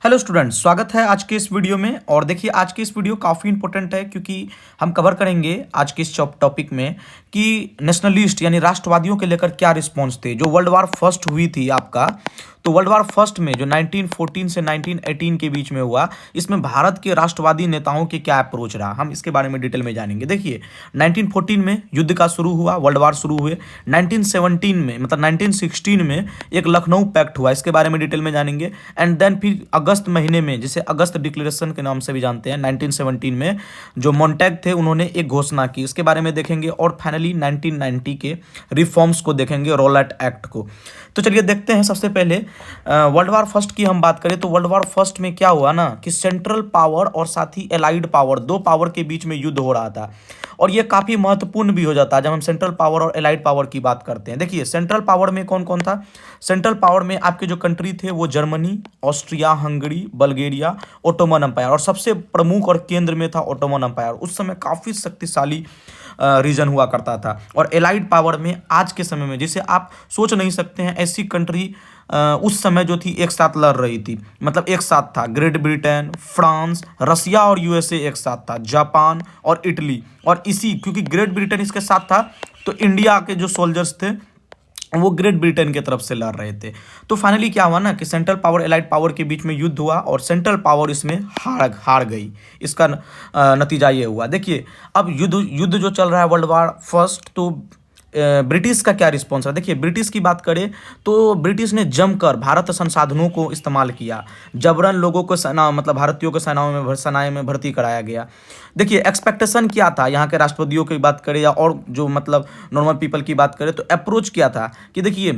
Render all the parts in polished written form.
Hello students, स्वागत है आज के इस वीडियो में। और देखिए, आज की इस वीडियो काफ़ी इंपॉर्टेंट है क्योंकि हम कवर करेंगे आज के इस टॉपिक में कि नेशनलिस्ट यानी राष्ट्रवादियों के लेकर क्या रिस्पॉन्स थे। जो वर्ल्ड वार फर्स्ट हुई थी आपका, तो वर्ल्ड वार फर्स्ट में जो 1914 से 1918 के बीच में हुआ, इसमें भारत के राष्ट्रवादी नेताओं के क्या अप्रोच रहा, हम इसके बारे में डिटेल में जानेंगे। देखिए, 1914 में युद्ध का शुरू हुआ, वर्ल्ड वार शुरू हुए। 1917 में मतलब 1916 में एक लखनऊ पैक्ट हुआ, इसके बारे में डिटेल में जानेंगे। एंड देन फिर अगस्त महीने में, जिसे अगस्त डिक्लेरेशन के नाम से भी जानते हैं, 1917 में जो मॉन्टैग थे उन्होंने एक घोषणा की, इसके बारे में देखेंगे। और फाइनली 1990 के रिफॉर्म्स को देखेंगे, रॉलेट एक्ट को। तो चलिए देखते हैं। सबसे पहले वर्ल्ड वार फर्स्ट की हम बात करें तो वर्ल्ड वार फर्स्ट में क्या हुआ ना कि सेंट्रल पावर और साथ ही एलाइड पावर, दो पावर के बीच में युद्ध हो रहा था। और ये काफ़ी महत्वपूर्ण भी हो जाता है जब हम सेंट्रल पावर और एलाइड पावर की बात करते हैं। देखिए, सेंट्रल पावर में कौन कौन था। सेंट्रल पावर में आपके जो कंट्री थे वो Germany, Austria Hungary, Bulgaria, Ottoman empire, और सबसे प्रमुख और केंद्र में था ओटोमन अम्पायर। उस समय काफ़ी शक्तिशाली रीजन हुआ करता था। और एलाइड पावर में आज के समय में, जिसे आप सोच नहीं सकते हैं, ऐसी कंट्री उस समय जो थी एक साथ लड़ रही थी। मतलब एक साथ था ग्रेट ब्रिटेन, फ्रांस, रसिया और यूएसए एक साथ था, जापान और इटली। और इसी क्योंकि ग्रेट ब्रिटेन इसके साथ था, तो इंडिया के जो सोल्जर्स थे वो ग्रेट ब्रिटेन की तरफ से लड़ रहे थे। तो फाइनली क्या हुआ ना कि सेंट्रल पावर एलाइड पावर के बीच में युद्ध हुआ और सेंट्रल पावर इसमें हार गई। इसका नतीजा ये हुआ। देखिए, अब युद्ध जो चल रहा है वर्ल्ड वार फर्स्ट, तो ब्रिटिश का क्या रिस्पॉन्स है। देखिए, ब्रिटिश की बात करें तो ब्रिटिश ने जमकर भारत संसाधनों को इस्तेमाल किया। जबरन लोगों को सेना मतलब भारतीयों को सेनाएं में भर्ती कराया गया। देखिए, एक्सपेक्टेशन क्या था यहाँ के राष्ट्रपतियों की बात करें या और जो मतलब नॉर्मल पीपल की बात करें, तो अप्रोच क्या था कि देखिए,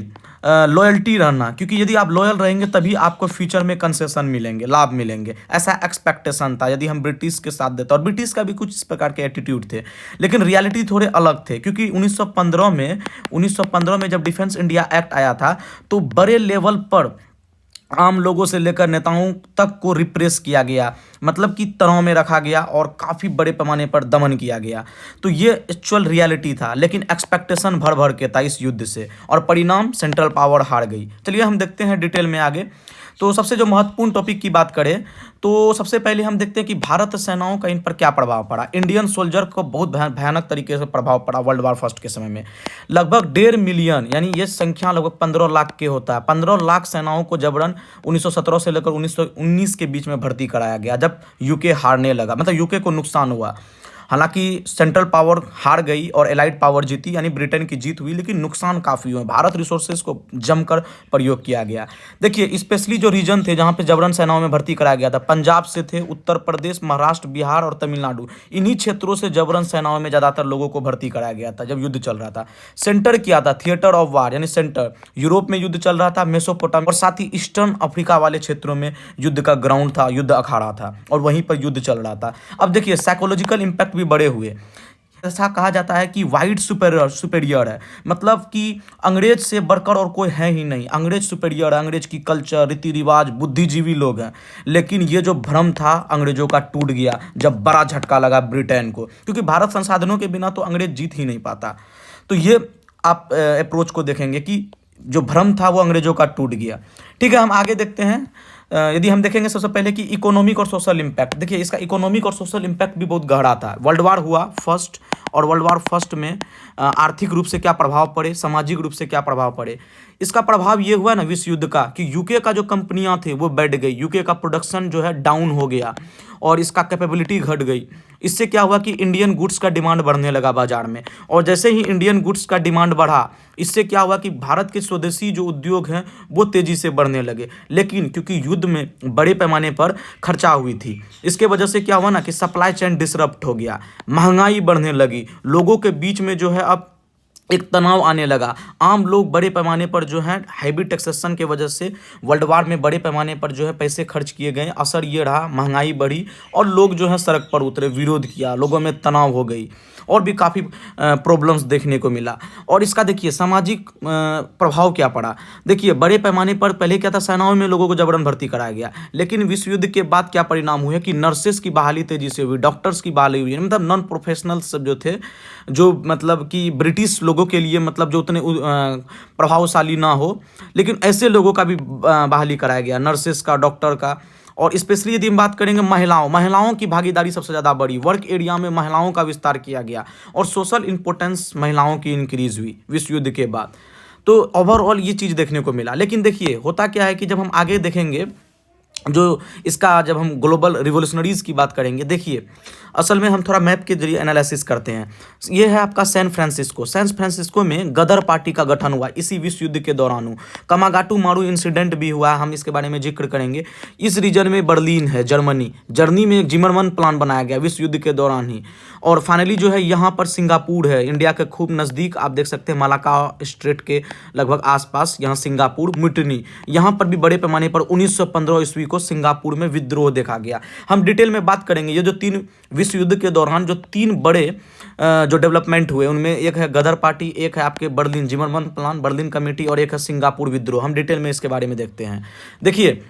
लॉयल्टी रहना, क्योंकि यदि आप लॉयल रहेंगे तभी आपको फ्यूचर में कंसेशन मिलेंगे, लाभ मिलेंगे, ऐसा एक्सपेक्टेशन था यदि हम ब्रिटिश के साथ देते। और ब्रिटिश का भी कुछ इस प्रकार के एटीट्यूड थे, लेकिन रियलिटी थोड़े अलग थे। क्योंकि 1915 में जब डिफेंस इंडिया एक्ट आया था, तो बड़े लेवल पर आम लोगों से लेकर नेताओं तक को रिप्रेस किया गया, मतलब कि तनाव में रखा गया और काफ़ी बड़े पैमाने पर दमन किया गया। तो ये एक्चुअल रियलिटी था, लेकिन एक्सपेक्टेशन भर भर के था इस युद्ध से, और परिणाम सेंट्रल पावर हार गई। चलिए हम देखते हैं डिटेल में आगे। तो सबसे जो महत्वपूर्ण टॉपिक की बात करें तो सबसे पहले हम देखते हैं कि भारत सेनाओं का इन पर क्या प्रभाव पड़ा। इंडियन सोल्जर को बहुत भयानक तरीके से प्रभाव पड़ा वर्ल्ड वार फर्स्ट के समय में। लगभग 1.5 मिलियन, यानी ये संख्या लगभग 15 लाख के होता है। 15 लाख सेनाओं को जबरन 1917 से लेकर 1919 के बीच में भर्ती कराया गया, जब यूके हारने लगा, मतलब यूके को नुकसान हुआ। हालांकि सेंट्रल पावर हार गई और एलाइड पावर जीती, यानी ब्रिटेन की जीत हुई, लेकिन नुकसान काफ़ी हुए। भारत रिसोर्सेज को जमकर प्रयोग किया गया। देखिए, स्पेशली जो रीजन थे जहाँ पे जबरन सेनाओं में भर्ती कराया गया था, पंजाब से थे, उत्तर प्रदेश, महाराष्ट्र, बिहार और तमिलनाडु, इन्हीं क्षेत्रों से जबरन सेनाओं में ज़्यादातर लोगों को भर्ती कराया गया था जब युद्ध चल रहा था। सेंटर किया था थिएटर ऑफ वार, यानी सेंटर यूरोप में युद्ध चल रहा था, मेसोपोटामिया और साथ ही ईस्टर्न अफ्रीका वाले क्षेत्रों में युद्ध का ग्राउंड था, युद्ध अखाड़ा था, और वहीं पर युद्ध चल रहा था। अब देखिए, साइकोलॉजिकल इंपैक्ट भी बड़े हुए। ऐसा कहा जाता है कि वाइट सुपेरियर है, मतलब कि अंग्रेज से बढ़कर और कोई है ही नहीं। अंग्रेज सुपेरियर है, अंग्रेज की कल्चर, रीति रिवाज, बुद्धिजीवी लोग हैं। लेकिन ये जो भ्रम था अंग्रेजों का टूट गया जब बड़ा झटका लगा ब्रिटेन को, क्योंकि भारत संसाधनों के बिना तो अंग्रेज जीत ही नहीं पाता। तो ये आप अप्रोच को देखेंगे कि जो भ्रम था वो अंग्रेजों का टूट गया। ठीक है, हम आगे देखते हैं। यदि हम देखेंगे सबसे पहले कि इकोनॉमिक और सोशल इम्पैक्ट। देखिए, इसका इकोनॉमिक और सोशल इम्पैक्ट भी बहुत गहरा था। वर्ल्ड वार हुआ फर्स्ट, और वर्ल्ड वार फर्स्ट में आर्थिक रूप से क्या प्रभाव पड़े, सामाजिक रूप से क्या प्रभाव पड़े। इसका प्रभाव ये हुआ ना विश्व युद्ध का कि यूके का जो कंपनियां थे वो बैठ गई, यूके का प्रोडक्शन जो है डाउन हो गया और इसका कैपेबिलिटी घट गई। इससे क्या हुआ कि इंडियन गुड्स का डिमांड बढ़ने लगा बाजार में, और जैसे ही इंडियन गुड्स का डिमांड बढ़ा, इससे क्या हुआ कि भारत के स्वदेशी जो उद्योग हैं वो तेज़ी से बढ़ने लगे। लेकिन क्योंकि युद्ध में बड़े पैमाने पर खर्चा हुई थी, इसके वजह से क्या हुआ ना कि सप्लाई चेन डिसरप्ट हो गया, महंगाई बढ़ने लगी, लोगों के बीच में जो है अब एक तनाव आने लगा। आम लोग बड़े पैमाने पर जो है हैवी टैक्सेशन के वजह से वर्ल्ड वार में बड़े पैमाने पर जो है पैसे खर्च किए गए। असर ये रहा, महंगाई बढ़ी और लोग जो है सड़क पर उतरे, विरोध किया, लोगों में तनाव हो गई और भी काफ़ी प्रॉब्लम्स देखने को मिला। और इसका देखिए सामाजिक प्रभाव क्या पड़ा। देखिए, बड़े पैमाने पर पहले क्या था, सेनाओं में लोगों को जबरन भर्ती कराया गया, लेकिन विश्व युद्ध के बाद क्या परिणाम हुए कि नर्सेस की बहाली तेजी से हुई, डॉक्टर्स की बहाली हुई, मतलब नॉन प्रोफेशनल्स सब जो थे, जो मतलब कि ब्रिटिश लोगों के लिए मतलब जो उतने प्रभावशाली ना हो, लेकिन ऐसे लोगों का भी बहाली कराया गया, नर्सेस का, डॉक्टर का। और स्पेशली यदि हम बात करेंगे महिलाओं की भागीदारी सबसे ज़्यादा बढ़ी, वर्क एरिया में महिलाओं का विस्तार किया गया और सोशल इंपॉर्टेंस महिलाओं की इंक्रीज हुई विश्व युद्ध के बाद। तो ओवरऑल ये चीज़ देखने को मिला। लेकिन देखिए होता क्या है कि जब हम आगे देखेंगे जो इसका, जब हम ग्लोबल रिवोल्यूशनरीज की बात करेंगे, देखिए असल में हम थोड़ा मैप के जरिए एनालिसिस करते हैं। ये है आपका सैन फ्रांसिस्को में गदर पार्टी का गठन हुआ इसी विश्व युद्ध के दौरान। कामागाटू मारू इंसिडेंट भी हुआ, हम इसके बारे में जिक्र करेंगे। इस रीजन में बर्लिन है, जर्मनी में एक जिमरमन प्लान बनाया गया विश्व युद्ध के दौरान ही। और फाइनली जो है यहाँ पर सिंगापुर है, इंडिया के खूब नज़दीक, आप देख सकते हैं मलाका स्ट्रेट के लगभग आसपास, यहाँ सिंगापुर मुटिनी, यहाँ पर भी बड़े पैमाने पर 1915 ईस्वी को सिंगापुर में विद्रोह देखा गया। हम डिटेल में बात करेंगे। ये जो तीन विश्व युद्ध के दौरान जो तीन बड़े जो डेवलपमेंट हुए, उनमें एक है गदर पार्टी, एक है आपके बर्लिन जिमरमन प्लान, बर्लिन कमेटी, और एक है सिंगापुर विद्रोह। हम डिटेल में इसके बारे में देखते हैं। देखिए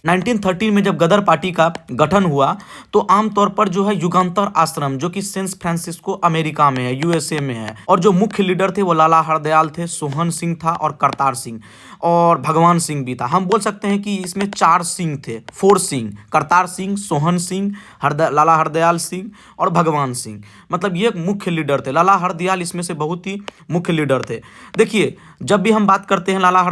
1913 में जब गदर पार्टी का गठन हुआ तो आमतौर पर जो है युगांतर आश्रम, जो कि सैन फ्रांसिस्को अमेरिका में है, यूएसए में है, और जो मुख्य लीडर थे वो लाला हरदयाल थे, सोहन सिंह था और करतार सिंह और भगवान सिंह भी था। हम बोल सकते हैं कि इसमें 4 सिंह थे, 4 सिंह, करतार सिंह, सोहन सिंह, लाला हरदयाल सिंह और भगवान सिंह। मतलब ये मुख्य लीडर थे। लाला हरदयाल इसमें से बहुत ही मुख्य लीडर थे। देखिए जब भी हम बात करते हैं लाला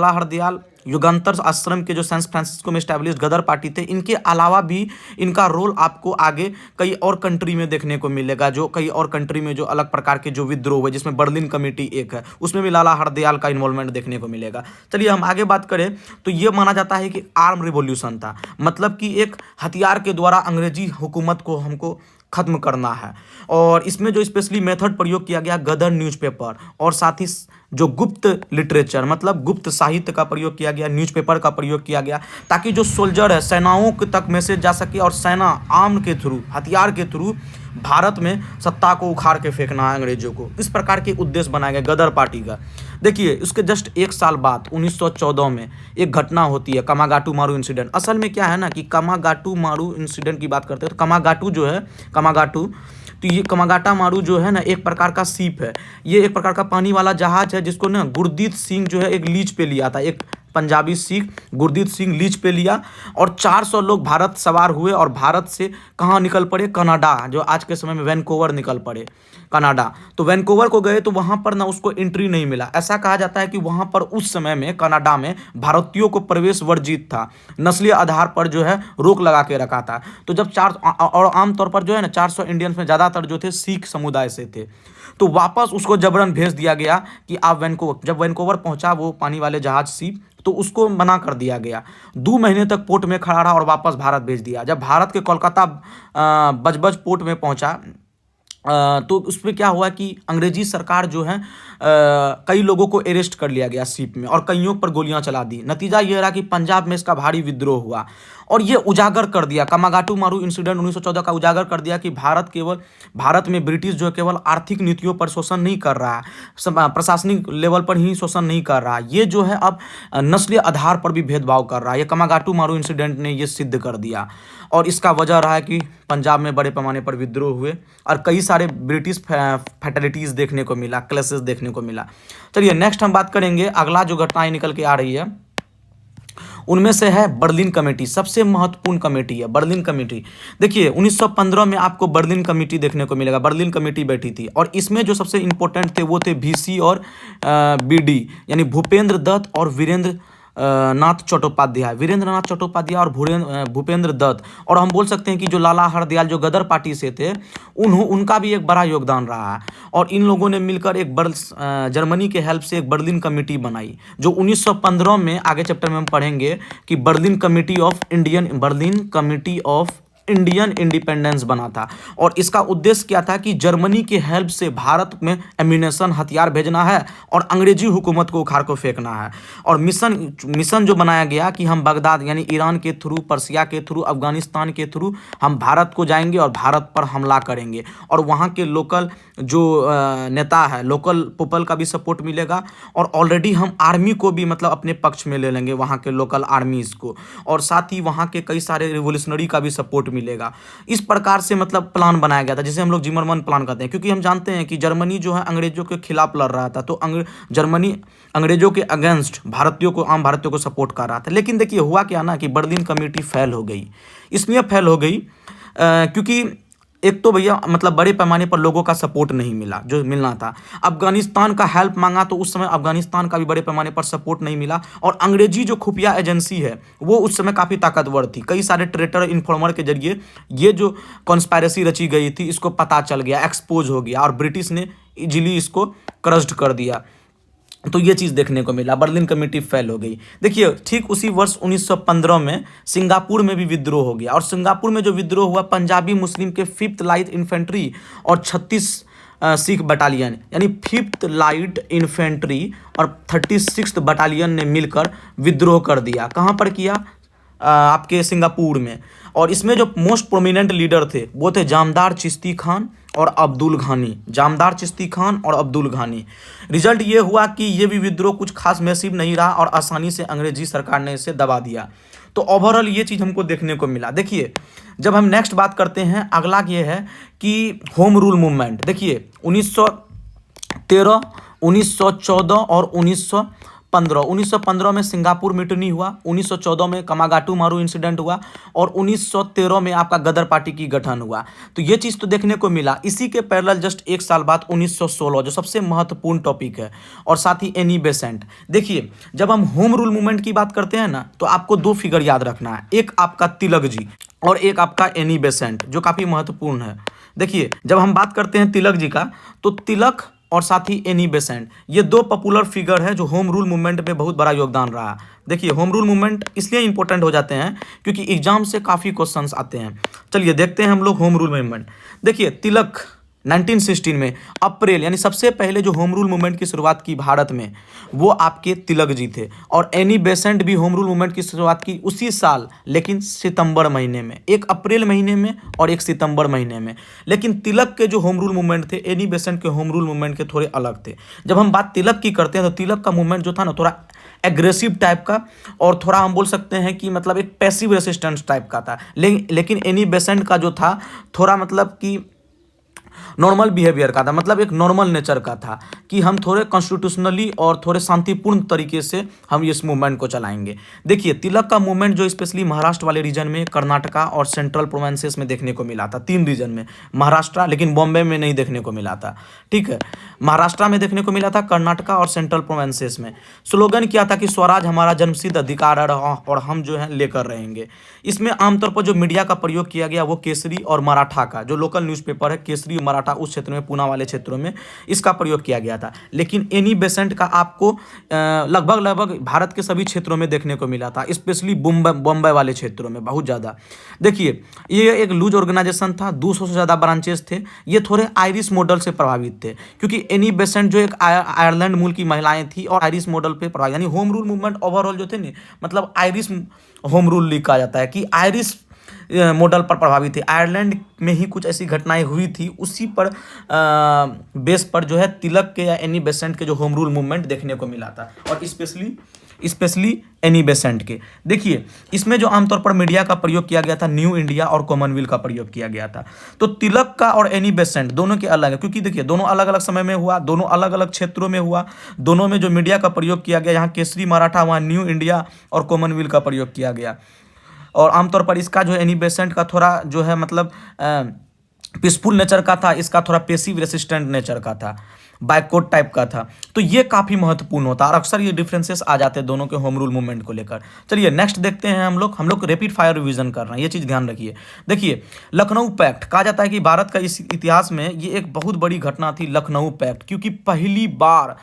हरदयाल युगांतर आश्रम के जो सैन फ्रांसिस्को में स्टैब्लिश गदर पार्टी थे, इनके अलावा भी इनका रोल आपको आगे कई और कंट्री में देखने को मिलेगा। जो कई और कंट्री में जो अलग प्रकार के जो विद्रोह हुए, जिसमें बर्लिन कमेटी एक है, उसमें भी लाला हरदयाल का इन्वॉल्वमेंट देखने को मिलेगा। चलिए हम आगे बात करें तो ये माना जाता है कि आर्म रिवॉल्यूशन था, मतलब कि एक हथियार के द्वारा अंग्रेजी हुकूमत को हमको खत्म करना है। और इसमें जो स्पेशली मेथड प्रयोग किया गया गदर न्यूज़पेपर, और साथ ही जो गुप्त लिटरेचर मतलब गुप्त साहित्य का प्रयोग किया गया, न्यूज़पेपर का प्रयोग किया गया, ताकि जो सोल्जर है सेनाओं तक मैसेज जा सके और सेना आर्म के थ्रू, हथियार के थ्रू भारत में सत्ता को उखाड़ के फेंकना है अंग्रेजों को। इस प्रकार के उद्देश्य बनाया गया गदर पार्टी का। देखिए उसके जस्ट 1 साल बाद 1914 में एक घटना होती है, कामागाटू मारू इंसिडेंट। असल में क्या है ना कि कामागाटू मारू इंसिडेंट की बात करते हैं तो कामागाटू जो है, तो ये कामागाटा मारू जो है ना एक प्रकार का सीप है, ये एक प्रकार का पानी वाला जहाज है जिसको ना गुरदीत सिंह जो है एक लीज पे लिया था, एक पंजाबी सिख गुरदीत सिंह लीज पे लिया, और 400 लोग भारत सवार हुए और भारत से कहाँ निकल पड़े, कनाडा, जो आज के समय में वैनकूवर निकल पड़े, कनाडा। तो वैनकूवर को गए तो वहाँ पर ना उसको एंट्री नहीं मिला। ऐसा कहा जाता है कि वहाँ पर उस समय में कनाडा में भारतीयों को प्रवेश वर्जित था, नस्लीय आधार पर जो है रोक लगा के रखा था। तो जब और आमतौर पर जो है ना 400 इंडियंस में ज़्यादातर जो थे सिख समुदाय से थे, तो वापस उसको जबरन भेज दिया गया कि आप वैनकूवर। जब वैनकूवर पहुंचा वो पानी वाले जहाज सीप, तो उसको मना कर दिया गया, 2 महीने तक पोर्ट में खड़ा रहा और वापस भारत भेज दिया। जब भारत के कोलकाता बजबज पोर्ट में पहुंचा तो उसमें क्या हुआ कि अंग्रेजी सरकार जो है कई लोगों को अरेस्ट कर लिया गया शिप में और कईयों पर गोलियां चला दी। नतीजा ये रहा कि पंजाब में इसका भारी विद्रोह हुआ और ये उजागर कर दिया, कामागाटू मारू इंसिडेंट 1914 का उजागर कर दिया कि भारत में ब्रिटिश जो केवल आर्थिक नीतियों पर शोषण नहीं कर रहा है, प्रशासनिक लेवल पर ही शोषण नहीं कर रहा है, ये जो है अब नस्लीय आधार पर भी भेदभाव कर रहा है। ये कामागाटू मारू इंसिडेंट ने ये सिद्ध कर दिया और इसका वजह रहा है कि पंजाब में बड़े पैमाने पर विद्रोह हुए और कई सारे ब्रिटिश फैटलिटीज़ देखने को मिला, क्लेसेस देखने को मिला। चलिए नेक्स्ट हम बात करेंगे, अगला जो घटनाएं निकल के आ रही है उनमें से है बर्लिन कमेटी। सबसे महत्वपूर्ण कमेटी है बर्लिन कमेटी। देखिए 1915 में आपको बर्लिन कमेटी देखने को मिलेगा, बर्लिन कमेटी बैठी थी और इसमें जो सबसे इंपॉर्टेंट थे वो थे VC और BD यानी भूपेंद्र दत्त और वीरेंद्र नाथ चट्टोपाध्याय और भूपेंद्र दत्त। और हम बोल सकते हैं कि जो लाला हरदयाल जो गदर पार्टी से थे उनका भी एक बड़ा योगदान रहा है और इन लोगों ने मिलकर एक जर्मनी के हेल्प से एक बर्लिन कमेटी बनाई जो 1915 में, आगे चैप्टर में हम पढ़ेंगे कि Berlin committee of Indian independence बना था। और इसका उद्देश्य क्या था कि जर्मनी के हेल्प से भारत में एम्यूनेशन हथियार भेजना है और अंग्रेजी हुकूमत को उखाड़ को फेंकना है। और मिशन जो बनाया गया कि हम बगदाद यानी ईरान के थ्रू, पर्सिया के थ्रू, अफगानिस्तान के थ्रू हम भारत को जाएंगे और भारत पर हमला करेंगे और वहाँ के लोकल जो नेता है, लोकल पीपल का भी सपोर्ट मिलेगा और ऑलरेडी हम आर्मी को भी मतलब अपने पक्ष में ले लेंगे, वहाँ के लोकल आर्मीज़ को, और साथ ही वहाँ के कई सारे रिवोल्यूशनरी का भी सपोर्ट मिलेगा। इस प्रकार से मतलब प्लान बनाया गया था, जिसे हम लोग जिमरमैन प्लान कहते हैं, क्योंकि हम जानते हैं कि जर्मनी जो है अंग्रेजों के खिलाफ लड़ रहा था, तो जर्मनी अंग्रेजों के अगेंस्ट भारतीयों को, आम भारतीयों को सपोर्ट कर रहा था। लेकिन देखिए हुआ क्या ना कि बर्लिन कमेटी फेल हो गई। इसलिए फेल हो गई क्योंकि एक तो भैया मतलब बड़े पैमाने पर लोगों का सपोर्ट नहीं मिला जो मिलना था। अफगानिस्तान का हेल्प मांगा तो उस समय अफगानिस्तान का भी बड़े पैमाने पर सपोर्ट नहीं मिला। और अंग्रेजी जो खुफिया एजेंसी है वो उस समय काफ़ी ताकतवर थी। कई सारे ट्रेटर इन्फॉर्मर के जरिए ये जो कॉन्स्पायरेसी रची गई थी इसको पता चल गया, एक्सपोज हो गया, और ब्रिटिश ने इजीली इसको क्रश्ड कर दिया। तो ये चीज़ देखने को मिला, बर्लिन कमेटी फेल हो गई। देखिए ठीक उसी वर्ष 1915 में सिंगापुर में भी विद्रोह हो गया, और सिंगापुर में जो विद्रोह हुआ पंजाबी मुस्लिम के 5th लाइट इन्फेंट्री और 36 सिख बटालियन, यानी 5th लाइट इन्फेंट्री और 36th बटालियन ने मिलकर विद्रोह कर दिया। कहाँ पर किया? आपके सिंगापुर में। और इसमें जो मोस्ट प्रोमिनेंट लीडर थे वो थे जामदार चिश्ती खान और अब्दुल घानी। जामदार चिश्ती खान और अब्दुल घानी। रिजल्ट ये हुआ कि ये भी विद्रोह कुछ खास मैसिव नहीं रहा और आसानी से अंग्रेजी सरकार ने इसे दबा दिया। तो ओवरऑल ये चीज़ हमको देखने को मिला। देखिए जब हम नेक्स्ट बात करते हैं, अगला ये है कि होम रूल मूवमेंट। देखिए 1913, 1914 और 1915 में सिंगापुर म्यूटिनी हुआ, 1914 में कमागाटू मारू इंसिडेंट हुआ, और 1913 में आपका गदर पार्टी की गठन हुआ। तो ये चीज़ तो देखने को मिला। इसी के पैरेलल जस्ट एक साल बाद 1916 जो सबसे महत्वपूर्ण टॉपिक है, और साथ ही एनी बेसेंट। देखिए जब हम होम रूल मूवमेंट की बात करते हैं ना, तो आपको 2 फिगर याद रखना है, एक आपका तिलक जी और एक आपका एनी बेसेंट, जो काफ़ी महत्वपूर्ण है। देखिए जब हम बात करते हैं तिलक जी का, तो तिलक और साथ ही एनी बेसेंट, ये 2 पॉपुलर फिगर है जो होम रूल मूवमेंट में बहुत बड़ा योगदान रहा। देखिए होम रूल मूवमेंट इसलिए इंपॉर्टेंट हो जाते हैं क्योंकि एग्जाम से काफ़ी क्वेश्चंस आते हैं। चलिए देखते हैं हम लोग होम रूल मूवमेंट। देखिए तिलक 1916 में अप्रैल, यानी सबसे पहले जो होम रूल मूवमेंट की शुरुआत की भारत में, वो आपके तिलक जी थे। और एनी बेसेंट भी होम रूल मूवमेंट की शुरुआत की उसी साल, लेकिन सितंबर महीने में, एक अप्रैल महीने में और एक सितंबर महीने में। लेकिन तिलक के जो होम रूल मूवमेंट थे एनी बेसेंट के होम रूल मूवमेंट के थोड़े अलग थे। जब हम बात तिलक की करते हैं तो तिलक का मूवमेंट जो था ना थोड़ा एग्रेसिव टाइप का, और थोड़ा हम बोल सकते हैं कि मतलब एक पैसिव रेसिस्टेंस टाइप का था। लेकिन एनी बेसेंट का जो था थोड़ा मतलब कि नॉर्मल बिहेवियर का था, मतलब एक नॉर्मल नेचर का था कि हम थोड़े कॉन्स्टिट्यूशनली और थोड़े शांतिपूर्ण तरीके से हम इस मूवमेंट को चलाएंगे। देखिए तिलक का मूवमेंट जो स्पेशली महाराष्ट्र वाले रीजन में, कर्नाटका और सेंट्रल प्रोविंसेस में देखने को मिला था। 3 रीजन में, महाराष्ट्र, लेकिन बॉम्बे में नहीं देखने को मिला था। ठीक है, महाराष्ट्र में देखने को मिला था, कर्नाटका और सेंट्रल प्रोविंसेस में। स्लोगन क्या था कि स्वराज हमारा जन्मसिद्ध अधिकार है और हम जो है लेकर रहेंगे। इसमें आमतौर पर जो मीडिया का प्रयोग किया गया वो केसरी और मराठा का, जो लोकल न्यूज़पेपर है केसरी और मराठा उस क्षेत्र में, पूना वाले क्षेत्रों में इसका प्रयोग किया गया था। लेकिन एनी बेसेंट का आपको लगभग भारत के सभी क्षेत्रों में देखने को मिला था, स्पेशली बम्बई वाले क्षेत्रों में बहुत ज़्यादा। देखिए ये एक लूज ऑर्गेनाइजेशन था, 200 से ज़्यादा ब्रांचेस थे। ये थोड़े आयरिश मॉडल से प्रभावित थे, क्योंकि एनी बेसेंट जो एक आयरलैंड मूल की महिलाएं थी और आयरिश मॉडल पे प्रभावित, यानी होम रूल मूवमेंट ओवरऑल जो थे ना, मतलब आयरिश होम रूल लीग कहा जाता है कि आयरिश मॉडल पर प्रभावित थी। आयरलैंड में ही कुछ ऐसी घटनाएं हुई थी, उसी पर बेस पर जो है तिलक के या एनी बेसेंट के जो होम रूल मूवमेंट देखने को मिला था, और स्पेशली एनी बेसेंट के। देखिए इसमें जो आमतौर पर मीडिया का प्रयोग किया गया था, न्यू इंडिया और कॉमनवेल्थ का प्रयोग किया गया था। तो तिलक का और एनी बेसेंट दोनों के अलग है, क्योंकि देखिए दोनों अलग अलग समय में हुआ, दोनों अलग अलग क्षेत्रों में हुआ, दोनों में जो मीडिया का प्रयोग किया गया, यहाँ केसरी मराठा, वहाँ न्यू इंडिया और कॉमनवेल्थ का प्रयोग किया गया। और आमतौर पर इसका जो एनी बेसेंट का थोड़ा जो है मतलब पीसफुल नेचर का था, इसका थोड़ा पेसिव रेसिस्टेंट नेचर का था, बाइकआउट टाइप का था। तो ये काफ़ी महत्वपूर्ण होता है, और अक्सर ये डिफरेंसेस आ जाते हैं दोनों के होम रूल मूवमेंट को लेकर। चलिए नेक्स्ट देखते हैं हम लोग रैपिड फायर रिवीजन कर रहे हैं, ये चीज़ ध्यान रखिए। देखिए लखनऊ पैक्ट, कहा जाता है कि भारत का इस इतिहास में ये एक बहुत बड़ी घटना थी, लखनऊ पैक्ट, क्योंकि पहली बार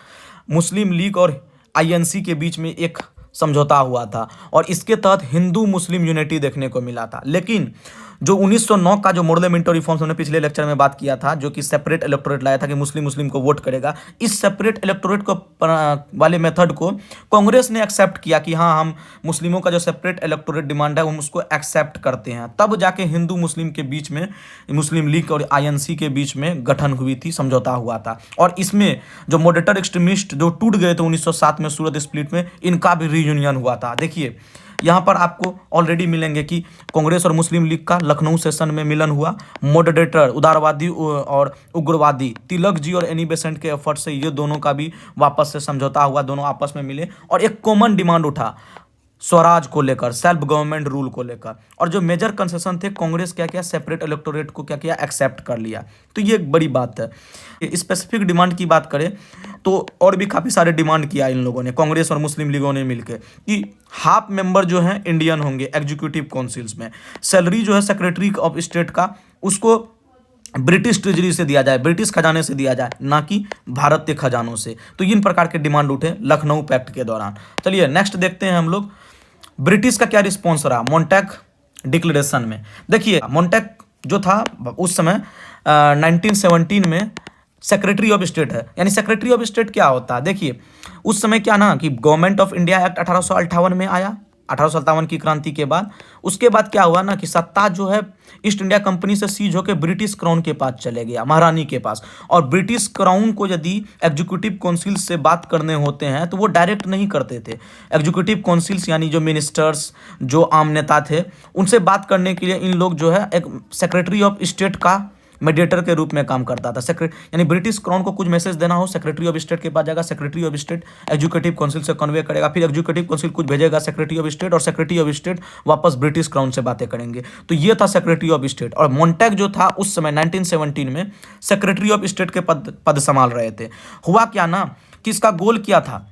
मुस्लिम लीग और INC के बीच में एक समझौता हुआ था, और इसके तहत हिंदू मुस्लिम यूनिटी देखने को मिला था। लेकिन जो 1909 का जो मॉडल मिंटो रिफॉर्म्स हमने पिछले लेक्चर में बात किया था, जो कि सेपरेट इलेक्टोरेट लाया था कि मुस्लिम को वोट करेगा, इस सेपरेट इलेक्टोरेट को वाले मेथड को कांग्रेस ने एक्सेप्ट किया कि हाँ हम मुस्लिमों का जो सेपरेट इलेक्टोरेट डिमांड है हम उसको एक्सेप्ट करते हैं। तब जाके हिंदू मुस्लिम के बीच में, मुस्लिम लीग और INC के बीच में गठन हुई थी, समझौता हुआ था। और इसमें जो मॉडरेटर एक्सट्रीमिस्ट जो टूट गए थे 1907 में सूरत स्प्लिट में, इनका भी रीयूनियन हुआ था। देखिए यहाँ पर आपको ऑलरेडी मिलेंगे कि कांग्रेस और मुस्लिम लीग का लखनऊ सेशन में मिलन हुआ। मॉडरेटर उदारवादी और उग्रवादी तिलक जी और एनी बेसेंट के एफर्ट से ये दोनों का भी वापस से समझौता हुआ, दोनों आपस में मिले और एक कॉमन डिमांड उठा स्वराज को लेकर, सेल्फ गवर्नमेंट रूल को लेकर। और जो मेजर कंसेशन थे, कांग्रेस क्या किया, सेपरेट इलेक्टोरेट को क्या किया, एक्सेप्ट कर लिया। तो ये एक बड़ी बात है। स्पेसिफिक डिमांड की बात करें तो और भी काफ़ी सारे डिमांड किया इन लोगों ने, कांग्रेस और मुस्लिम लीगों ने मिलकर, कि हाफ मेंबर जो हैं इंडियन होंगे एग्जीक्यूटिव काउंसिल्स में, सैलरी जो है सेक्रेटरी ऑफ स्टेट का उसको ब्रिटिश ट्रेजरी से दिया जाए, ब्रिटिश खजाने से दिया जाए, ना कि भारत के खजानों से। तो इन प्रकार के डिमांड उठे लखनऊ पैक्ट के दौरान। चलिए नेक्स्ट देखते हैं हम लोग, ब्रिटिश का क्या रिस्पॉन्स रहा मोन्टैग डिक्लेरेशन में। देखिए मोन्टैग जो था उस समय 1917 में सेक्रेटरी ऑफ स्टेट है। यानी सेक्रेटरी ऑफ स्टेट क्या होता है, देखिए उस समय क्या ना कि गवर्नमेंट ऑफ इंडिया एक्ट 1858 में आया, 1857 की क्रांति के बाद। उसके बाद क्या हुआ ना कि सत्ता जो है ईस्ट इंडिया कंपनी से सीज होकर ब्रिटिश क्राउन के पास चले गया, महारानी के पास। और ब्रिटिश क्राउन को यदि एग्जीक्यूटिव काउंसिल से बात करने होते हैं तो वो डायरेक्ट नहीं करते थे। एग्जीक्यूटिव काउंसिल्स यानी जो मिनिस्टर्स, जो आम नेता थे, उनसे बात करने के लिए इन लोग जो है एक सेक्रेटरी ऑफ स्टेट का मीडिएटर के रूप में काम करता था। यानी ब्रिटिश क्राउन को कुछ मैसेज देना हो, सेक्रेटरी ऑफ स्टेट के पास जाएगा, secretary of state executive council से कन्वे करेगा, फिर एग्जीक्यूटिव काउंसिल कुछ भेजेगा सेक्रेटरी ऑफ स्टेट, और सेक्रेटरी ऑफ स्टेट वापस ब्रिटिश क्राउन से बातें करेंगे। तो ये था सेक्रेटरी ऑफ स्टेट। और मोन्टैग जो था उस समय 1917 में सेक्रेटरी ऑफ स्टेट के पद संभाल रहे थे। हुआ क्या ना कि इसका गोल क्या था,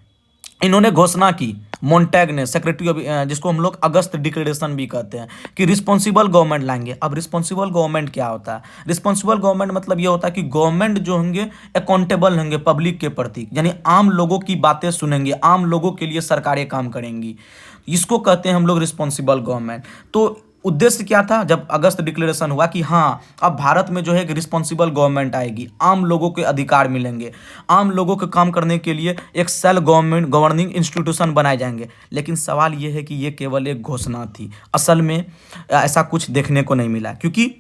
इन्होंने घोषणा की, मोन्टैग ने, सेक्रेटरी ऑफ, जिसको हम लोग अगस्त डिक्लेरेशन भी कहते हैं, कि रिस्पॉन्सिबल गवर्नमेंट लाएंगे। अब रिस्पॉन्सिबल गवर्नमेंट क्या होता है, रिस्पॉन्सिबल गवर्नमेंट मतलब ये होता है कि गवर्नमेंट जो होंगे अकाउंटेबल होंगे पब्लिक के प्रति, यानी आम लोगों की बातें सुनेंगे, आम लोगों के लिए सरकारें काम करेंगी। इसको कहते हैं हम लोग रिस्पॉन्सिबल गवर्नमेंट। तो उद्देश्य क्या था जब अगस्त डिक्लेरेशन हुआ कि हाँ अब भारत में जो है एक रिस्पॉन्सिबल गवर्नमेंट आएगी, आम लोगों के अधिकार मिलेंगे, आम लोगों के काम करने के लिए एक सेल्फ गवर्नमेंट गवर्निंग इंस्टीट्यूशन बनाए जाएंगे। लेकिन सवाल ये है कि ये केवल एक घोषणा थी, असल में ऐसा कुछ देखने को नहीं मिला, क्योंकि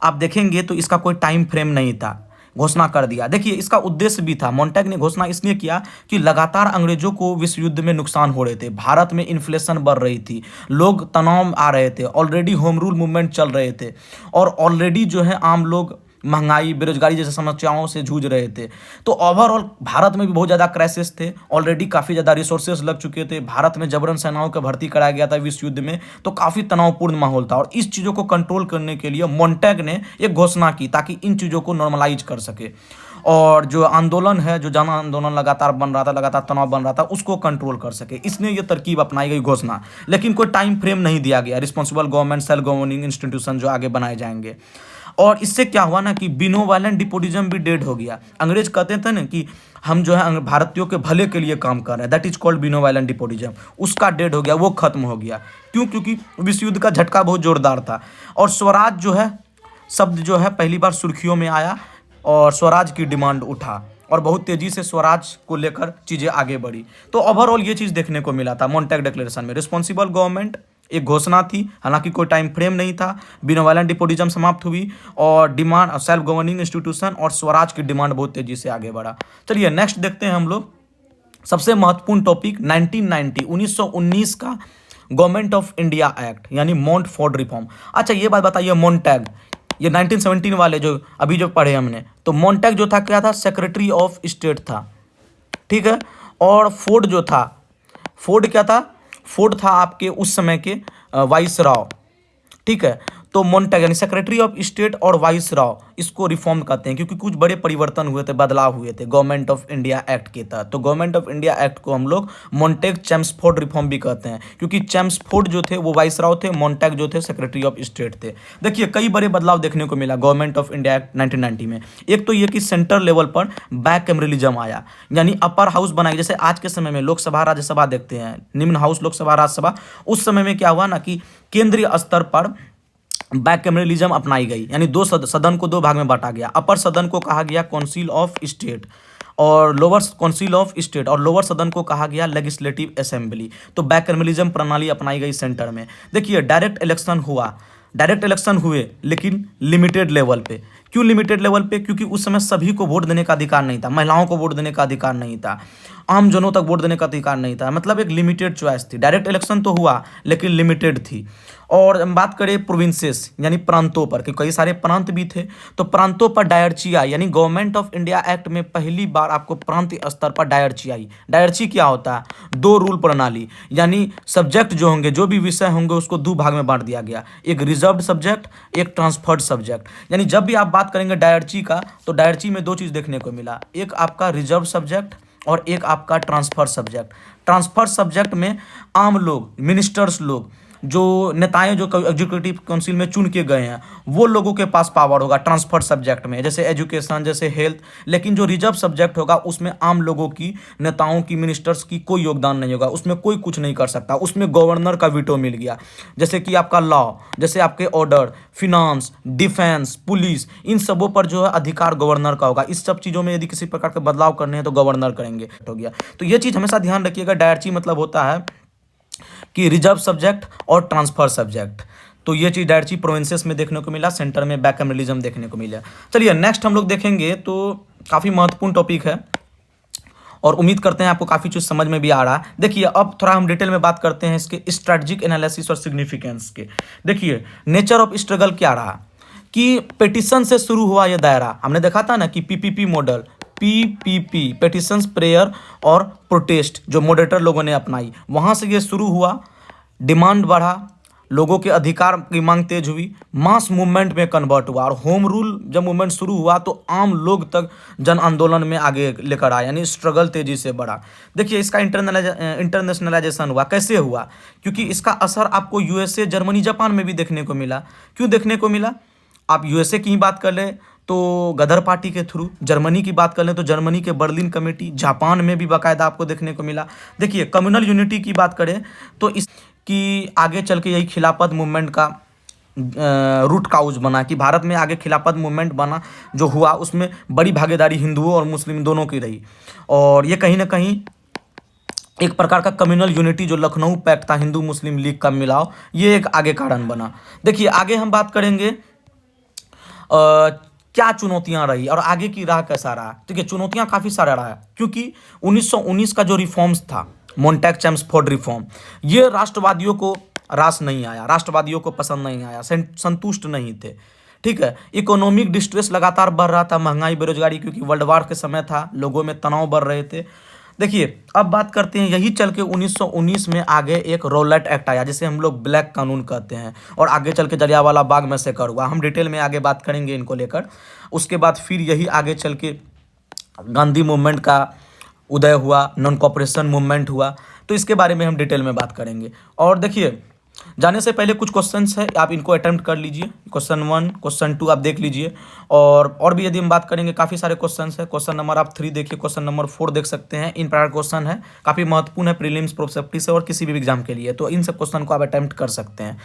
आप देखेंगे तो इसका कोई टाइम फ्रेम नहीं था, घोषणा कर दिया। देखिए इसका उद्देश्य भी था, मोन्टैग ने घोषणा इसलिए किया कि लगातार अंग्रेजों को विश्व युद्ध में नुकसान हो रहे थे, भारत में इन्फ्लेशन बढ़ रही थी, लोग तनाव आ रहे थे, ऑलरेडी होम रूल मूवमेंट चल रहे थे, और ऑलरेडी जो है आम लोग महंगाई, बेरोजगारी जैसे समस्याओं से जूझ रहे थे। तो ओवरऑल भारत में भी बहुत ज़्यादा क्राइसिस थे, ऑलरेडी काफ़ी ज़्यादा रिसोर्सेज लग चुके थे, भारत में जबरन सेनाओं का भर्ती कराया गया था विश्व युद्ध में, तो काफ़ी तनावपूर्ण माहौल था। और इस चीज़ों को कंट्रोल करने के लिए मोन्टैग ने एक घोषणा की ताकि इन चीज़ों को नॉर्मलाइज कर सके, और जो आंदोलन है, जो जन आंदोलन लगातार बन रहा था, लगातार तनाव बन रहा था, उसको कंट्रोल कर सके। इसने ये तरकीब अपनाई गई घोषणा, लेकिन कोई टाइम फ्रेम नहीं दिया गया। Responsible government, self governing institution जो आगे बनाए जाएंगे। और इससे क्या हुआ ना कि बिनो वायलेंट डिपोटिज्म भी डेड हो गया। अंग्रेज कहते थे ना कि हम जो है भारतीयों के भले के लिए काम कर रहे हैं, दैट इज कॉल्ड बिनो वायलेंट डिपोटिज्म, उसका डेड हो गया, वो खत्म हो गया। क्यों? क्योंकि विश्व युद्ध का झटका बहुत जोरदार था। और स्वराज जो है शब्द जो है पहली बार सुर्खियों में आया, और स्वराज की डिमांड उठा, और बहुत तेजी से स्वराज को लेकर चीज़ें आगे बढ़ी। तो ओवरऑल ये चीज़ देखने को मिला था मोन्टैग डिक्लेरेशन में। रिस्पॉन्सिबल गवर्नमेंट एक घोषणा थी, हालांकि कोई टाइम फ्रेम नहीं था, बिना वायलेंट डिपोटिज्म समाप्त हुई, और डिमांड सेल्फ गवर्निंग इंस्टीट्यूशन और स्वराज की डिमांड बहुत तेजी से आगे बढ़ा। चलिए नेक्स्ट देखते हैं हम लोग, सबसे महत्वपूर्ण टॉपिक 1919 का गवर्नमेंट ऑफ इंडिया एक्ट, यानी मोंटफोर्ड रिफॉर्म। अच्छा ये बात बताइए, मोन्टैग, ये 1917 वाले जो अभी जो पढ़े हमने, तो मोन्टैग जो था क्या था, सेक्रेटरी ऑफ स्टेट था, ठीक है। और फोर्ड जो था, फोर्ड क्या था, फोर्ड था आपके उस समय के वाइसराय, ठीक है। तो मोन्टैग यानी सेक्रेटरी ऑफ स्टेट और वाइसराय, इसको रिफॉर्म कहते हैं, क्योंकि कुछ बड़े परिवर्तन हुए थे, बदलाव हुए थे गवर्नमेंट ऑफ इंडिया एक्ट के तहत। तो गवर्नमेंट ऑफ इंडिया एक्ट को हम लोग मोन्टैग चेम्सफोर्ड रिफॉर्म भी कहते हैं, क्योंकि चेम्सफोर्ड जो थे वो वाइसराय थे, मोन्टैग जो थे सेक्रेटरी ऑफ स्टेट थे। देखिए कई बड़े बदलाव देखने को मिला गवर्नमेंट ऑफ इंडिया एक्ट 1990 में। एक तो ये कि सेंट्रल लेवल पर बैक कैमरलिज्म आया, यानी अपर हाउस बनाई। जैसे आज के समय में लोकसभा राज्यसभा देखते हैं, निम्न हाउस लोकसभा राज्यसभा, उस समय में क्या हुआ ना कि केंद्रीय स्तर पर बैक कैमरलिज्म अपनाई गई, यानी दो सदन को दो भाग में बांटा गया। अपर सदन को कहा गया काउंसिल ऑफ स्टेट, और लोअर काउंसिल ऑफ स्टेट, और लोअर सदन को कहा गया लेजिस्लेटिव असेंबली। तो बैक कैमरलिज्म प्रणाली अपनाई गई सेंटर में। देखिए डायरेक्ट इलेक्शन हुआ, डायरेक्ट इलेक्शन हुए, लेकिन लिमिटेड लेवल पे। क्यों लिमिटेड लेवल पे? क्योंकि उस समय सभी को वोट देने का अधिकार नहीं था, महिलाओं को वोट देने का अधिकार नहीं था, आम जनों तक वोट देने का अधिकार नहीं था, मतलब एक लिमिटेड चॉइस थी। डायरेक्ट इलेक्शन तो हुआ लेकिन लिमिटेड थी। और हम बात करें प्रोविंसेस यानी प्रांतों पर, कि कई सारे प्रांत भी थे, तो प्रांतों पर डायरची आई, यानी गवर्नमेंट ऑफ इंडिया एक्ट में पहली बार आपको प्रांत स्तर पर डायरची आई। डायरची क्या होता है? दो रूल प्रणाली, यानी सब्जेक्ट जो होंगे, जो भी विषय होंगे, उसको दो भाग में बांट दिया गया, एक रिजर्व्ड सब्जेक्ट, एक ट्रांसफर्ड सब्जेक्ट। यानी जब भी आप बात करेंगे डायरची का, तो डायरची में दो चीज़ देखने को मिला, एक आपका रिजर्व सब्जेक्ट और एक आपका ट्रांसफर सब्जेक्ट। ट्रांसफर सब्जेक्ट में आम लोग, मिनिस्टर्स लोग, जो नेताएं जो एग्जीक्यूटिव काउंसिल में चुन के गए हैं, वो लोगों के पास पावर होगा ट्रांसफर सब्जेक्ट में, जैसे एजुकेशन, जैसे हेल्थ। लेकिन जो रिजर्व सब्जेक्ट होगा उसमें आम लोगों की, नेताओं की, मिनिस्टर्स की कोई योगदान नहीं होगा, उसमें कोई कुछ नहीं कर सकता। उसमें गवर्नर का वीटो मिल गया, जैसे कि आपका लॉ, जैसे आपके ऑर्डर, फिनांस, डिफेंस, पुलिस, इन सबों पर जो है अधिकार गवर्नर का होगा। इस सब चीज़ों में यदि किसी प्रकार के बदलाव करने हैं तो गवर्नर करेंगे। हो गया, तो ये चीज़ हमेशा ध्यान रखिएगा। डायरची मतलब होता है कि रिजर्व सब्जेक्ट और ट्रांसफर सब्जेक्ट। तो ये चीज़ डायरची प्रोविंसेस में देखने को मिला, सेंटर में बैकमेलिज्म देखने को मिला। चलिए नेक्स्ट हम लोग देखेंगे, तो काफ़ी महत्वपूर्ण टॉपिक है और उम्मीद करते हैं आपको काफ़ी चीज़ समझ में भी आ रहा है। देखिए अब थोड़ा हम डिटेल में बात करते हैं इसके स्ट्रेटजिक एनालिसिस और सिग्निफिकेंस के। देखिए नेचर ऑफ स्ट्रगल क्या रहा, कि पेटिशन से शुरू हुआ यह दायरा। हमने देखा था ना कि PPP model, PPP, petitions, prayer और प्रोटेस्ट, जो मॉडरेटर लोगों ने अपनाई, वहाँ से ये शुरू हुआ, डिमांड बढ़ा, लोगों के अधिकार की मांग तेज हुई, मास मूवमेंट में कन्वर्ट हुआ, और होम रूल जब मूवमेंट शुरू हुआ तो आम लोग तक जन आंदोलन में आगे लेकर आया, यानी स्ट्रगल तेजी से बढ़ा। देखिए इसका इंटरनेशनलाइजेशन हुआ, कैसे हुआ? क्योंकि इसका असर आपको यूएसए, जर्मनी, जापान में भी देखने को मिला। क्यों देखने को मिला? आप यूएसए की ही बात कर लें तो गदर पार्टी के थ्रू, जर्मनी की बात कर लें तो जर्मनी के बर्लिन कमेटी, जापान में भी बाकायदा आपको देखने को मिला। देखिए कम्युनल यूनिटी की बात करें तो इस कि आगे चल के यही खिलाफत मूवमेंट का रूट काउज बना, कि भारत में आगे खिलाफत मूवमेंट बना जो हुआ, उसमें बड़ी भागीदारी हिंदुओं और मुस्लिम दोनों की रही। और ये कहीं ना कहीं एक प्रकार का कम्युनल यूनिटी जो लखनऊ पैक्ट था, हिंदू मुस्लिम लीग का मिलाव, ये एक आगे कारण बना। देखिए आगे हम बात करेंगे क्या चुनौतियां रही और आगे की राह कैसा रहा। ठीक है, चुनौतियां काफ़ी सारा रहा है, क्योंकि 1919 का जो रिफॉर्म्स था, मोंटेक चेम्सफोर्ड रिफॉर्म, ये राष्ट्रवादियों को रास नहीं आया, राष्ट्रवादियों को पसंद नहीं आया, संतुष्ट नहीं थे। ठीक है, इकोनॉमिक डिस्ट्रेस लगातार बढ़ रहा था, महंगाई, बेरोजगारी, क्योंकि वर्ल्ड वार के समय था, लोगों में तनाव बढ़ रहे थे। देखिए अब बात करते हैं, यही चल के 1919 में आगे एक रॉलेट एक्ट आया, जिसे हम लोग ब्लैक कानून कहते हैं, और आगे चल के जलियांवाला बाग में से कर हुआ। हम डिटेल में आगे बात करेंगे इनको लेकर। उसके बाद फिर यही आगे चल के गांधी मूवमेंट का उदय हुआ, नॉन कॉपरेशन मूवमेंट हुआ, तो इसके बारे में हम डिटेल में बात करेंगे। और देखिए जाने से पहले कुछ क्वेश्चंस है, आप इनको अटेम्प्ट कर लीजिए। क्वेश्चन 1, क्वेश्चन 2 आप देख लीजिए, और भी यदि हम बात करेंगे काफ़ी सारे क्वेश्चंस है। क्वेश्चन नंबर आप 3 देखिए, क्वेश्चन नंबर 4 देख सकते हैं। इन प्रकार क्वेश्चन है, काफ़ी महत्वपूर्ण है प्रीलिम्स, प्रोस्पेक्टिव से और किसी भी एग्जाम के लिए, तो इन सब क्वेश्चन को आप अटेम्प्ट कर सकते हैं।